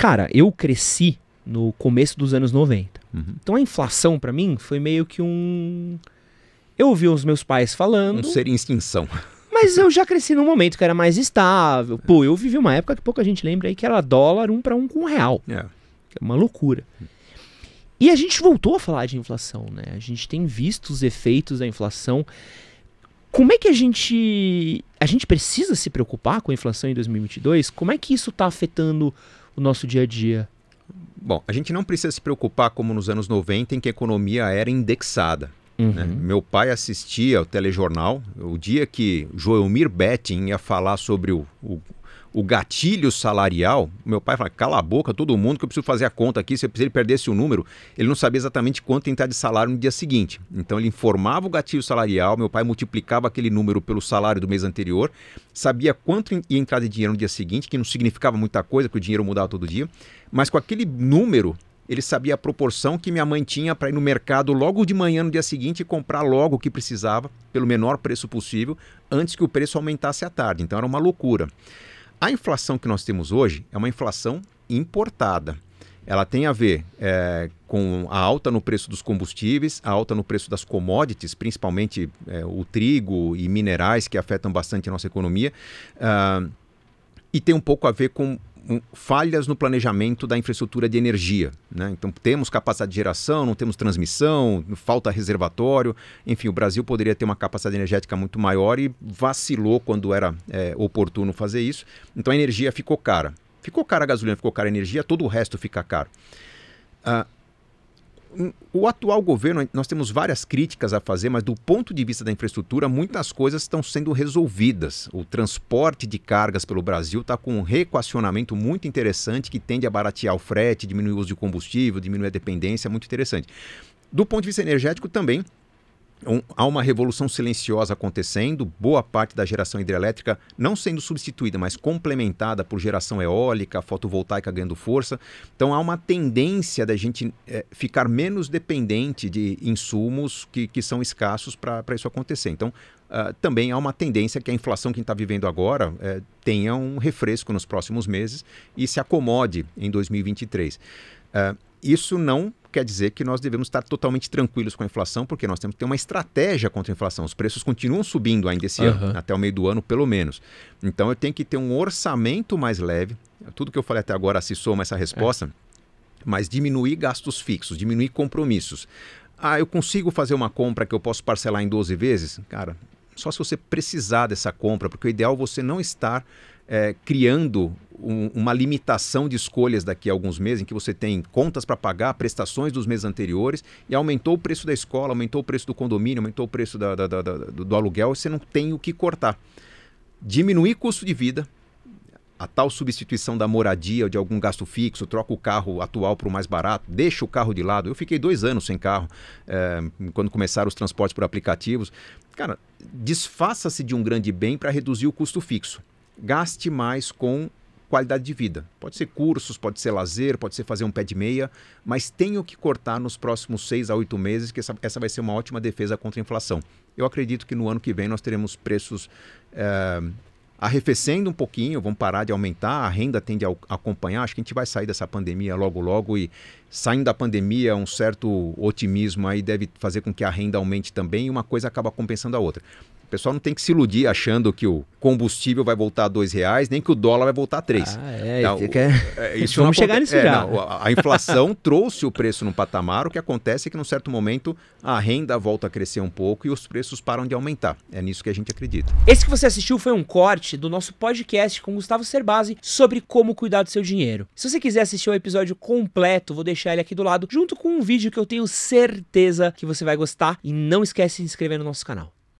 Cara, eu cresci no começo dos anos 90. Uhum. Então a inflação pra mim foi meio que um... Eu ouvi os meus pais falando... Um ser em extinção. Mas eu já cresci num momento que era mais estável. Pô, eu vivi uma época que pouca gente lembra aí que era dólar 1 para 1 com R$1. É. É uma loucura. E a gente voltou a falar de inflação, né? A gente tem visto os efeitos da inflação. Como é que a gente precisa se preocupar com a inflação em 2022? Como é que isso está afetando o nosso dia a dia? Bom, a gente não precisa se preocupar como nos anos 90, em que a economia era indexada. Né? Meu pai assistia ao telejornal, o dia que Joelmir Betting ia falar sobre o gatilho salarial, meu pai falava, cala a boca todo mundo que eu preciso fazer a conta aqui, se ele perdesse o número, ele não sabia exatamente quanto ia entrar de salário no dia seguinte. Então ele informava o gatilho salarial, meu pai multiplicava aquele número pelo salário do mês anterior, sabia quanto ia entrar de dinheiro no dia seguinte, que não significava muita coisa, porque o dinheiro mudava todo dia, mas com aquele número... Ele sabia a proporção que minha mãe tinha para ir no mercado logo de manhã no dia seguinte e comprar logo o que precisava, pelo menor preço possível, antes que o preço aumentasse à tarde. Então era uma loucura. A inflação que nós temos hoje é uma inflação importada. Ela tem a ver com a alta no preço dos combustíveis, a alta no preço das commodities, principalmente o trigo e minerais, que afetam bastante a nossa economia, e tem um pouco a ver com falhas no planejamento da infraestrutura de energia, né? Então temos capacidade de geração, não temos transmissão, falta reservatório, enfim, o Brasil poderia ter uma capacidade energética muito maior e vacilou quando era oportuno fazer isso, então a energia ficou cara. Ficou cara a gasolina, ficou cara a energia, todo o resto fica caro. O atual governo, nós temos várias críticas a fazer, mas do ponto de vista da infraestrutura, muitas coisas estão sendo resolvidas. O transporte de cargas pelo Brasil está com um reequacionamento muito interessante que tende a baratear o frete, diminuir o uso de combustível, diminuir a dependência, muito interessante. Do ponto de vista energético também, há uma revolução silenciosa acontecendo, boa parte da geração hidrelétrica não sendo substituída, mas complementada por geração eólica, fotovoltaica ganhando força. Então há uma tendência da gente ficar menos dependente de insumos que são escassos para isso acontecer. Então também há uma tendência que a inflação que a gente está vivendo agora tenha um refresco nos próximos meses e se acomode em 2023. Isso não quer dizer que nós devemos estar totalmente tranquilos com a inflação, porque nós temos que ter uma estratégia contra a inflação. Os preços continuam subindo ainda esse ano, até o meio do ano, pelo menos. Então eu tenho que ter um orçamento mais leve. Tudo que eu falei até agora se soma essa resposta, mas diminuir gastos fixos, diminuir compromissos. Eu consigo fazer uma compra que eu posso parcelar em 12 vezes? Cara, só se você precisar dessa compra, porque o ideal é você não estar criando uma limitação de escolhas daqui a alguns meses, em que você tem contas para pagar, prestações dos meses anteriores, e aumentou o preço da escola, aumentou o preço do condomínio, aumentou o preço do aluguel, e você não tem o que cortar. Diminuir custo de vida, a tal substituição da moradia ou de algum gasto fixo, troca o carro atual para o mais barato, deixa o carro de lado. Eu fiquei 2 anos sem carro, quando começaram os transportes por aplicativos. Cara, desfaça-se de um grande bem para reduzir o custo fixo. Gaste mais com qualidade de vida. Pode ser cursos, pode ser lazer, pode ser fazer um pé de meia, mas tenho que cortar nos próximos 6 a 8 meses, que essa vai ser uma ótima defesa contra a inflação. Eu acredito que no ano que vem nós teremos preços arrefecendo um pouquinho, vão parar de aumentar, a renda tende a acompanhar. Acho que a gente vai sair dessa pandemia logo logo, e saindo da pandemia um certo otimismo aí deve fazer com que a renda aumente também, e uma coisa acaba compensando a outra. O pessoal não tem que se iludir achando que o combustível vai voltar a R$2, nem que o dólar vai voltar a 3. Isso vamos chegar nisso já. A inflação trouxe o preço num patamar. O que acontece é que, num certo momento, a renda volta a crescer um pouco e os preços param de aumentar. É nisso que a gente acredita. Esse que você assistiu foi um corte do nosso podcast com Gustavo Cerbasi sobre como cuidar do seu dinheiro. Se você quiser assistir o episódio completo, vou deixar ele aqui do lado, junto com um vídeo que eu tenho certeza que você vai gostar. E não esquece de se inscrever no nosso canal.